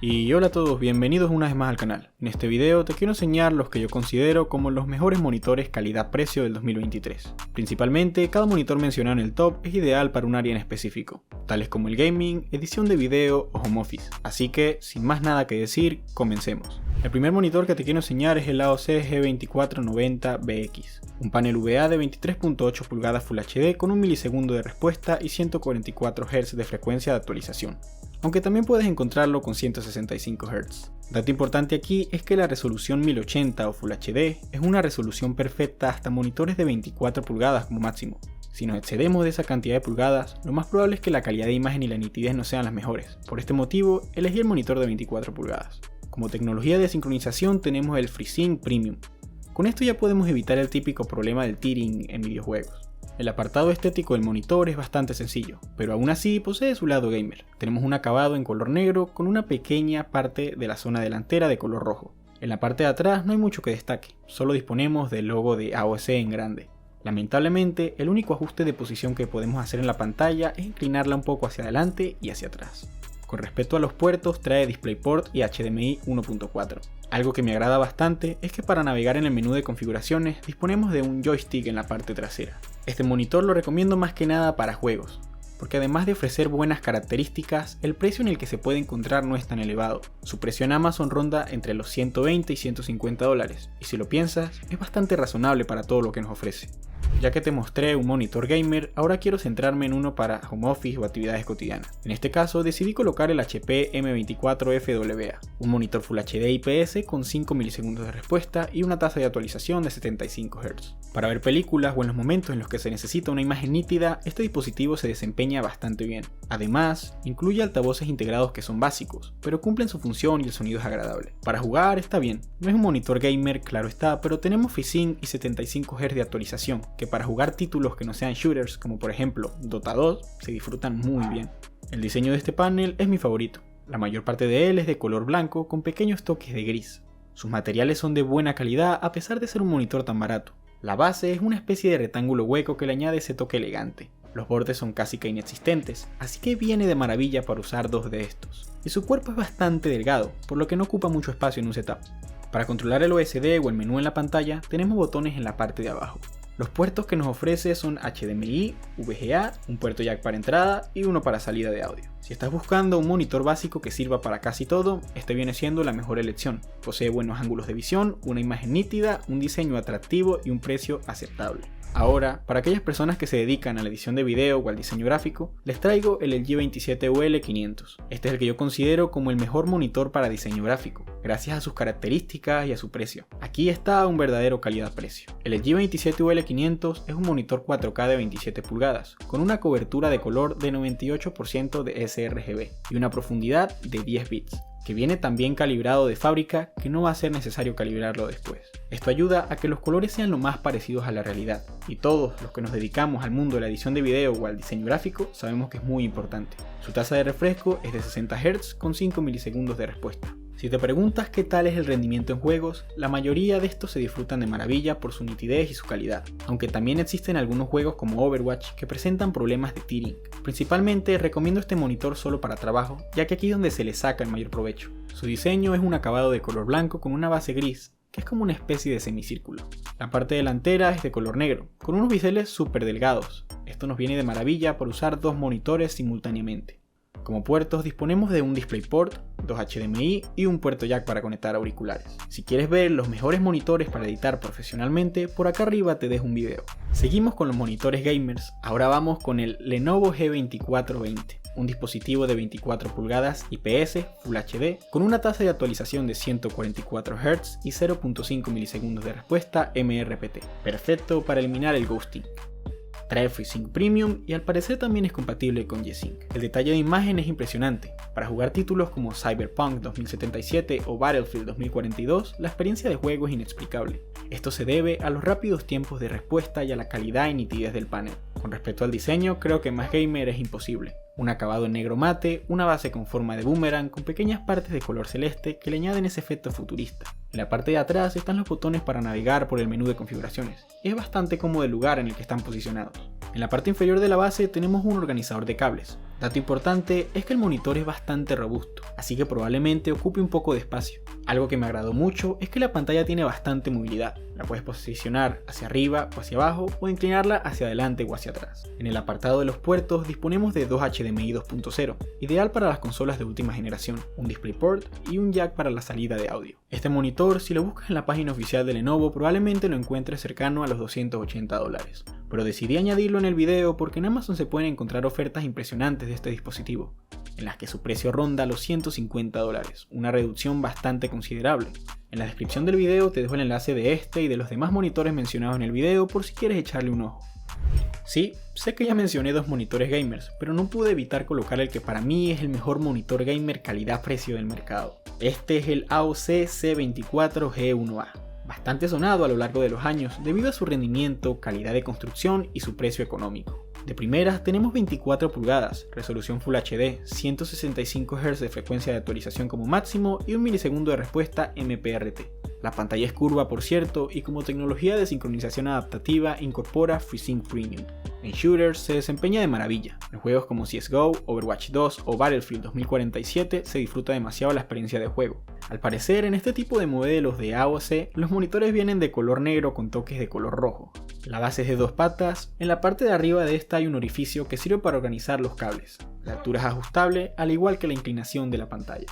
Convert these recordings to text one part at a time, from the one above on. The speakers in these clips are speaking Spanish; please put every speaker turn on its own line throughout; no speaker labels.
Y hola a todos, bienvenidos una vez más al canal. En este video te quiero enseñar los que yo considero como los mejores monitores calidad-precio del 2023. Principalmente, cada monitor mencionado en el top es ideal para un área en específico, tales como el gaming, edición de video o home office. Así que, sin más nada que decir, comencemos. El primer monitor que te quiero enseñar es el AOC G2490BX, un panel VA de 23.8 pulgadas Full HD con 1 milisegundo de respuesta y 144 Hz de frecuencia de actualización, aunque también puedes encontrarlo con 165 Hz. Dato importante aquí es que la resolución 1080 o Full HD es una resolución perfecta hasta monitores de 24 pulgadas como máximo. Si nos excedemos de esa cantidad de pulgadas, lo más probable es que la calidad de imagen y la nitidez no sean las mejores. Por este motivo, elegí el monitor de 24 pulgadas. Como tecnología de sincronización tenemos el FreeSync Premium. Con esto ya podemos evitar el típico problema del tearing en videojuegos. El apartado estético del monitor es bastante sencillo, pero aún así posee su lado gamer. Tenemos un acabado en color negro con una pequeña parte de la zona delantera de color rojo. En la parte de atrás no hay mucho que destaque, solo disponemos del logo de AOC en grande. Lamentablemente, el único ajuste de posición que podemos hacer en la pantalla es inclinarla un poco hacia adelante y hacia atrás. Con respecto a los puertos, trae DisplayPort y HDMI 1.4. Algo que me agrada bastante es que para navegar en el menú de configuraciones disponemos de un joystick en la parte trasera. Este monitor lo recomiendo más que nada para juegos, porque además de ofrecer buenas características, el precio en el que se puede encontrar no es tan elevado. Su precio en Amazon ronda entre los 120 y 150 dólares, y si lo piensas, es bastante razonable para todo lo que nos ofrece. Ya que te mostré un monitor gamer, ahora quiero centrarme en uno para home office o actividades cotidianas. En este caso decidí colocar el HP M24FWA, un monitor Full HD IPS con 5 milisegundos de respuesta y una tasa de actualización de 75 Hz. Para ver películas o en los momentos en los que se necesita una imagen nítida, este dispositivo se desempeña bastante bien. Además, incluye altavoces integrados que son básicos, pero cumplen su función y el sonido es agradable. Para jugar está bien, no es un monitor gamer, claro está, pero tenemos FreeSync y 75 Hz de actualización, que para jugar títulos que no sean shooters como por ejemplo Dota 2 se disfrutan muy bien. El diseño de este panel es mi favorito, la mayor parte de él es de color blanco con pequeños toques de gris. Sus materiales son de buena calidad a pesar de ser un monitor tan barato. La base es una especie de rectángulo hueco que le añade ese toque elegante. Los bordes son casi que inexistentes, así que viene de maravilla para usar dos de estos. Y su cuerpo es bastante delgado, por lo que no ocupa mucho espacio en un setup. Para controlar el OSD o el menú en la pantalla, tenemos botones en la parte de abajo. Los puertos que nos ofrece son HDMI, VGA, un puerto jack para entrada y uno para salida de audio. Si estás buscando un monitor básico que sirva para casi todo, este viene siendo la mejor elección. Posee buenos ángulos de visión, una imagen nítida, un diseño atractivo y un precio aceptable. Ahora, para aquellas personas que se dedican a la edición de video o al diseño gráfico, les traigo el LG 27UL500. Este es el que yo considero como el mejor monitor para diseño gráfico, gracias a sus características y a su precio. Aquí está un verdadero calidad-precio. El LG 27UL500 es un monitor 4K de 27 pulgadas, con una cobertura de color de 98% de sRGB y una profundidad de 10 bits. Que viene tan bien calibrado de fábrica que no va a ser necesario calibrarlo después. Esto ayuda a que los colores sean lo más parecidos a la realidad, y todos los que nos dedicamos al mundo de la edición de video o al diseño gráfico sabemos que es muy importante. Su tasa de refresco es de 60 Hz con 5 milisegundos de respuesta. Si te preguntas qué tal es el rendimiento en juegos, la mayoría de estos se disfrutan de maravilla por su nitidez y su calidad, aunque también existen algunos juegos como Overwatch que presentan problemas de tearing. Principalmente recomiendo este monitor solo para trabajo, ya que aquí es donde se le saca el mayor provecho. Su diseño es un acabado de color blanco con una base gris, que es como una especie de semicírculo. La parte delantera es de color negro, con unos biseles súper delgados. Esto nos viene de maravilla por usar dos monitores simultáneamente. Como puertos disponemos de un DisplayPort, dos HDMI y un puerto jack para conectar auriculares. Si quieres ver los mejores monitores para editar profesionalmente, por acá arriba te dejo un video. Seguimos con los monitores gamers, ahora vamos con el Lenovo G2420, un dispositivo de 24 pulgadas IPS Full HD con una tasa de actualización de 144 Hz y 0.5 milisegundos de respuesta MRPT, perfecto para eliminar el ghosting. Trae FreeSync Premium y al parecer también es compatible con G-Sync. El detalle de imagen es impresionante. Para jugar títulos como Cyberpunk 2077 o Battlefield 2042, la experiencia de juego es inexplicable. Esto se debe a los rápidos tiempos de respuesta y a la calidad y nitidez del panel. Con respecto al diseño, creo que más gamer es imposible. Un acabado en negro mate, una base con forma de boomerang con pequeñas partes de color celeste que le añaden ese efecto futurista. En la parte de atrás están los botones para navegar por el menú de configuraciones. Es bastante cómodo el lugar en el que están posicionados. En la parte inferior de la base tenemos un organizador de cables. Dato importante es que el monitor es bastante robusto, así que probablemente ocupe un poco de espacio. Algo que me agradó mucho es que la pantalla tiene bastante movilidad. La puedes posicionar hacia arriba o hacia abajo o inclinarla hacia adelante o hacia atrás. En el apartado de los puertos disponemos de dos HDMI 2.0, ideal para las consolas de última generación, un DisplayPort y un jack para la salida de audio. Este monitor, si lo buscas en la página oficial de Lenovo, probablemente lo encuentres cercano a los $280, pero decidí añadirlo en el video porque en Amazon se pueden encontrar ofertas impresionantes de este dispositivo, en las que su precio ronda los $150, una reducción bastante considerable. En la descripción del video te dejo el enlace de este y de los demás monitores mencionados en el video por si quieres echarle un ojo. Sí, sé que ya mencioné dos monitores gamers, pero no pude evitar colocar el que para mí es el mejor monitor gamer calidad-precio del mercado. Este es el AOC C24G1A, bastante sonado a lo largo de los años debido a su rendimiento, calidad de construcción y su precio económico. De primeras tenemos 24 pulgadas, resolución Full HD, 165 Hz de frecuencia de actualización como máximo y 1 milisegundo de respuesta MPRT. La pantalla es curva por cierto y como tecnología de sincronización adaptativa incorpora FreeSync Premium. En shooters se desempeña de maravilla. En juegos como CSGO, Overwatch 2 o Battlefield 2047 se disfruta demasiado la experiencia de juego. Al parecer en este tipo de modelos de AOC los monitores vienen de color negro con toques de color rojo. La base es de dos patas, en la parte de arriba de esta hay un orificio que sirve para organizar los cables. La altura es ajustable al igual que la inclinación de la pantalla.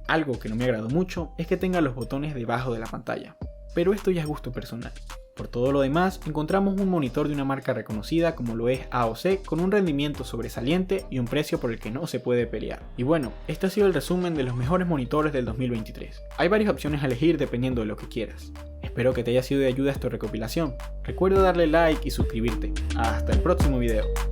Algo que no me agradó mucho es que tenga los botones debajo de la pantalla, pero esto ya es gusto personal. Por todo lo demás, encontramos un monitor de una marca reconocida como lo es AOC con un rendimiento sobresaliente y un precio por el que no se puede pelear. Y bueno, este ha sido el resumen de los mejores monitores del 2023. Hay varias opciones a elegir dependiendo de lo que quieras. Espero que te haya sido de ayuda esta recopilación. Recuerda darle like y suscribirte. Hasta el próximo video.